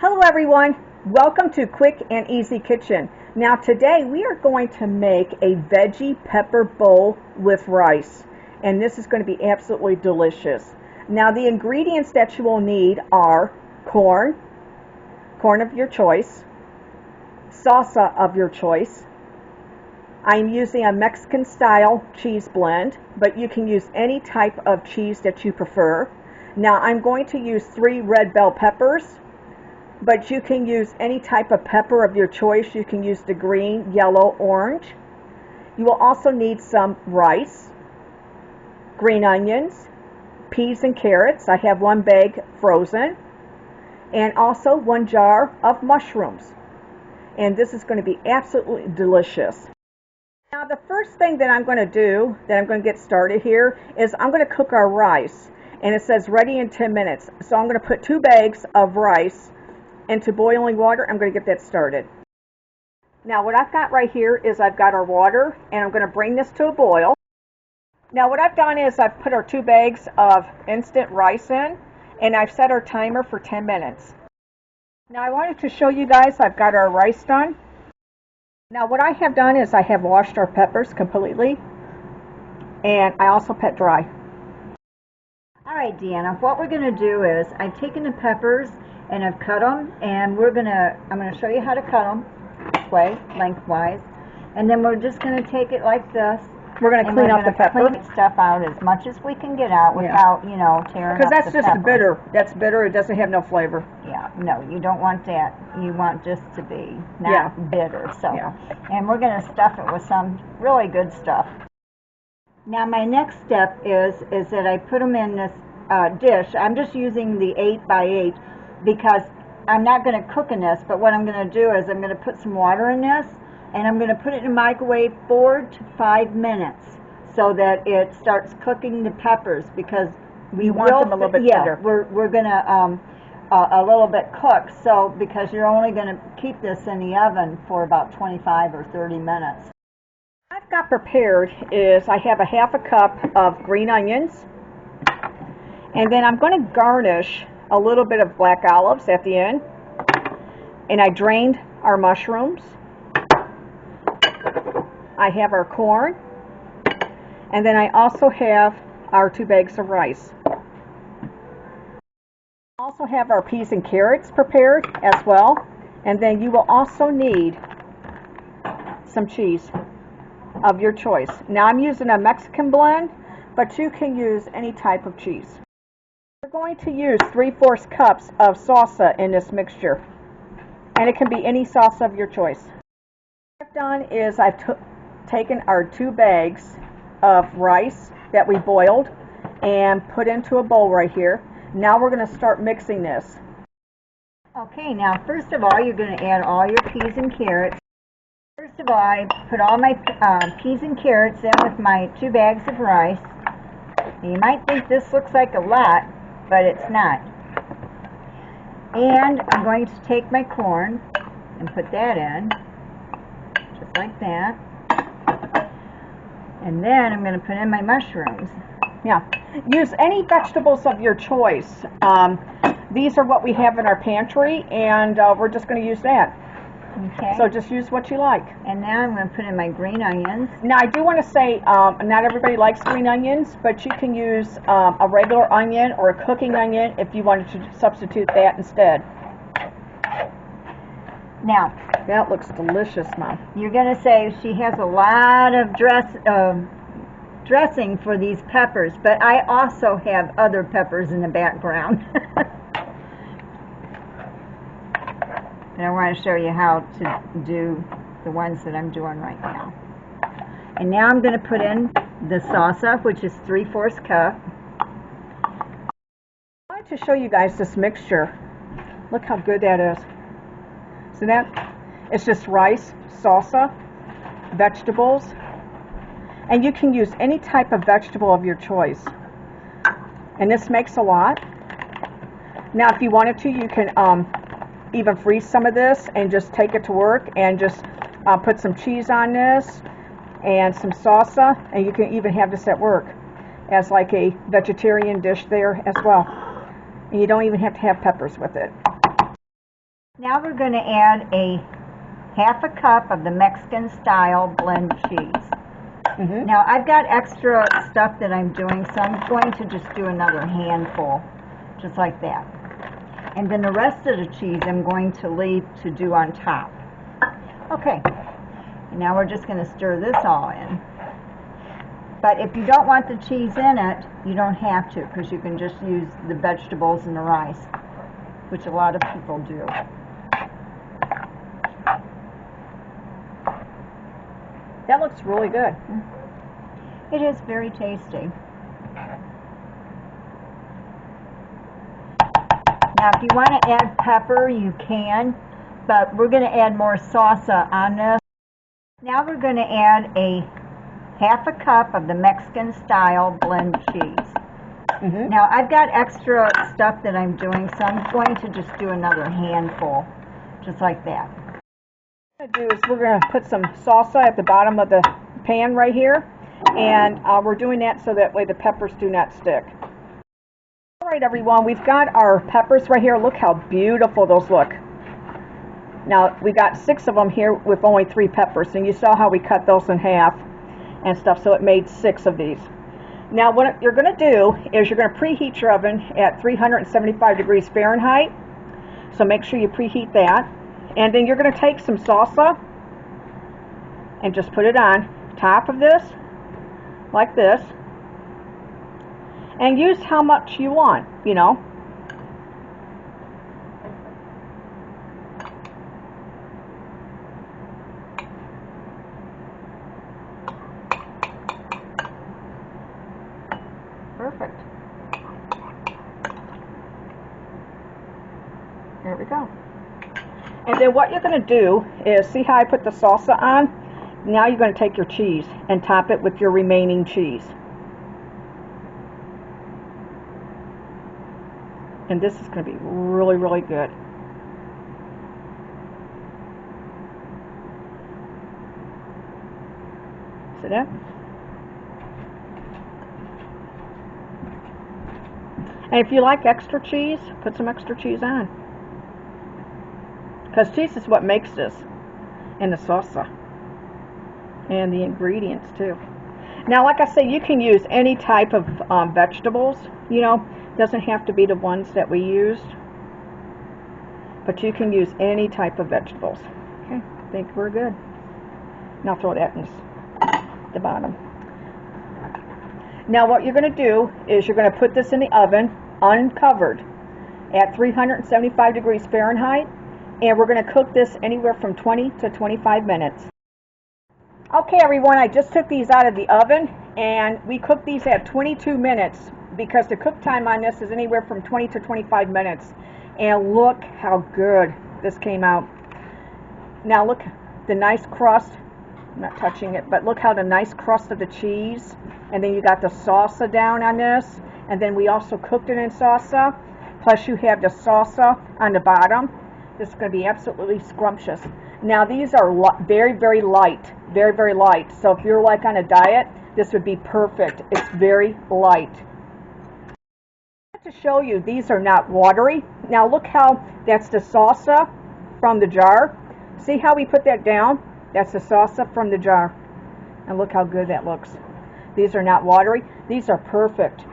Hello everyone, welcome to Quick and Easy Kitchen. Now today we are going to make a veggie pepper bowl with rice, and this is going to be absolutely delicious. Now the ingredients that you will need are corn of your choice, salsa of your choice. I'm using a Mexican style cheese blend, but you can use any type of cheese that you prefer. Now I'm going to use 3 red bell peppers, but you can use any type of pepper of your choice. You can use the green, yellow, orange. You will also need some rice, green onions, peas and carrots. I have 1 bag frozen, and also 1 jar of mushrooms. And this is going to be absolutely delicious. Now the first thing that I'm going to do, that I'm going to get started here, is I'm going to cook our rice. And it says ready in 10 minutes. So I'm going to put 2 bags of rice into boiling water. I'm going to get that started. Now what I've got right here is I've got our water, and I'm going to bring this to a boil. Now what I've done is I've put our 2 bags of instant rice in, and I've set our timer for 10 minutes. Now I wanted to show you guys I've got our rice done. Now what I have done is I have washed our peppers completely, and I also pet dry. Alright Deanna, what we're going to do is I've taken the peppers and I've cut them, and I'm going to show you how to cut them this way, lengthwise, and then we're just going to take it like this. We're going to clean up the pepper. Clean stuff out as much as we can get out without, you know, tearing up the pepper. Because that's just bitter. That's bitter. It doesn't have no flavor. Yeah, no, you don't want that. You want just to be not bitter. So, and we're going to stuff it with some really good stuff. Now my next step is that I put them in this dish. I'm just using the 8x8 because I'm not going to cook in this, but what I'm going to do is I'm going to put some water in this, and I'm going to put it in the microwave 4 to 5 minutes so that it starts cooking the peppers, because we want them a little bit tender. We're going to a little bit cooked, so because you're only going to keep this in the oven for about 25 or 30 minutes. What I've got prepared is I have a half a cup of green onions, and then I'm going to garnish a little bit of black olives at the end, and I drained our mushrooms. I have our corn, and then I also have our 2 bags of rice. I also have our peas and carrots prepared as well, and then you will also need some cheese of your choice. Now I'm using a Mexican blend, but you can use any type of cheese. We're going to use 3/4 cups of salsa in this mixture, and it can be any salsa of your choice. What I've done is I've taken our 2 bags of rice that we boiled and put into a bowl right here. Now we're going to start mixing this. Okay, now first of all you're going to add all your peas and carrots. First of all, I put all my peas and carrots in with my 2 bags of rice. You might think this looks like a lot, but it's not. And I'm going to take my corn and put that in, just like that. And then I'm going to put in my mushrooms. Yeah, use any vegetables of your choice. These are what we have in our pantry, and we're just going to use that. Okay. So just use what you like. And now I'm going to put in my green onions. Now I do want to say, not everybody likes green onions, but you can use a regular onion or a cooking onion if you wanted to substitute that instead. Now, that looks delicious, Mom. You're going to say she has a lot of dressing for these peppers, but I also have other peppers in the background. And I want to show you how to do the ones that I'm doing right now. And now I'm going to put in the salsa, which is 3/4 cup. I wanted to show you guys this mixture. Look how good that is. See that? It's just rice, salsa, vegetables, and you can use any type of vegetable of your choice. And this makes a lot. Now if you wanted to, you can even freeze some of this and just take it to work and just put some cheese on this and some salsa, and you can even have this at work as like a vegetarian dish there as well. And you don't even have to have peppers with it. Now we're going to add a half a cup of the Mexican style blend cheese. Now I've got extra stuff that I'm doing, so I'm going to just do another handful, just like that. And then the rest of the cheese I'm going to leave to do on top. Okay, and now we're just going to stir this all in. But if you don't want the cheese in it, you don't have to, because you can just use the vegetables and the rice, which a lot of people do. That looks really good. It is very tasty. Now, if you want to add pepper, you can, but we're going to add more salsa on this. Now we're going to add a half a cup of the Mexican style blend cheese. Now, I've got extra stuff that I'm doing, so I'm going to just do another handful, just like that. What we're going to do is we're going to put some salsa at the bottom of the pan right here, and we're doing that so that way the peppers do not stick. All right, everyone, we've got our peppers right here. Look how beautiful those look. Now, we got 6 of them here with only 3 peppers, and you saw how we cut those in half and stuff, so it made 6 of these. Now, what you're going to do is you're going to preheat your oven at 375 degrees Fahrenheit, so make sure you preheat that. And then you're going to take some salsa and just put it on top of this, like this, and use how much you want, you know. Perfect. There we go. And then what you're going to do is, see how I put the salsa on? Now you're going to take your cheese and top it with your remaining cheese. And this is going to be really, really good. See that? And if you like extra cheese, put some extra cheese on. Because cheese is what makes this, and the salsa, and the ingredients too. Now, like I say, you can use any type of vegetables, you know. Doesn't have to be the ones that we used, but you can use any type of vegetables. Okay, I think we're good. Now throw that in the bottom. Now what you're going to do is you're going to put this in the oven uncovered at 375 degrees Fahrenheit, and we're going to cook this anywhere from 20 to 25 minutes. Okay, everyone, I just took these out of the oven, and we cooked these at 22 minutes because the cook time on this is anywhere from 20 to 25 minutes. And look how good this came out. Now look, the nice crust. I'm not touching it, but look how the nice crust of the cheese, and then you got the salsa down on this, and then we also cooked it in salsa, plus you have the salsa on the bottom. This is going to be absolutely scrumptious. Now these are very, very light, very, very light. So if you're like on a diet, this would be perfect. It's very light. To show you, these are not watery. Now look how that's the salsa from the jar. See how we put that down? That's the salsa from the jar. And look how good that looks. These are not watery. These are perfect.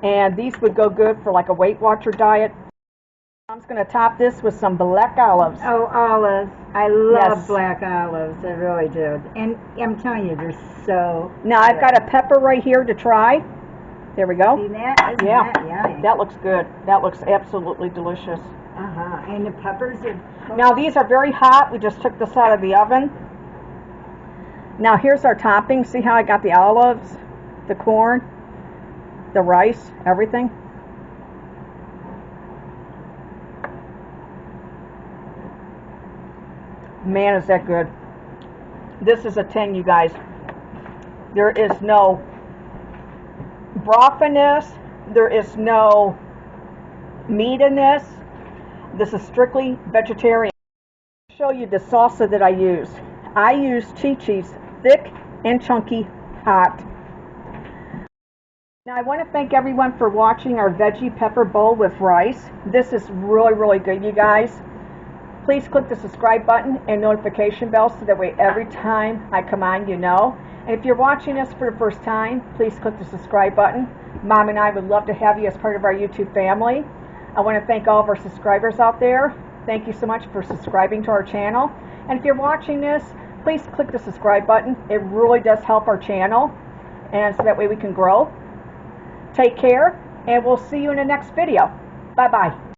And these would go good for like a Weight Watcher diet. I'm just going to top this with some black olives. Oh, olives. I love black olives. I really do. And I'm telling you, they're so Now good. I've got a pepper right here to try. There we go. See that? Isn't yeah. That yummy? That looks good. That looks absolutely delicious. And the peppers are... Now these are very hot. We just took this out of the oven. Now here's our topping. See how I got the olives, the corn, the rice, everything? Man, is that good. This is a 10, you guys. There is no broth in this. There is no meat in this. This is strictly vegetarian. I'll show you the salsa that I use. I use Chi-Chi's thick and chunky hot. Now I want to thank everyone for watching our veggie pepper bowl with rice. This is really, really good, you guys. Please click the subscribe button and notification bell so that way every time I come on, you know. And if you're watching us for the first time, please click the subscribe button. Mom and I would love to have you as part of our YouTube family. I want to thank all of our subscribers out there. Thank you so much for subscribing to our channel. And if you're watching this, please click the subscribe button. It really does help our channel, and so that way we can grow. Take care, and we'll see you in the next video. Bye-bye.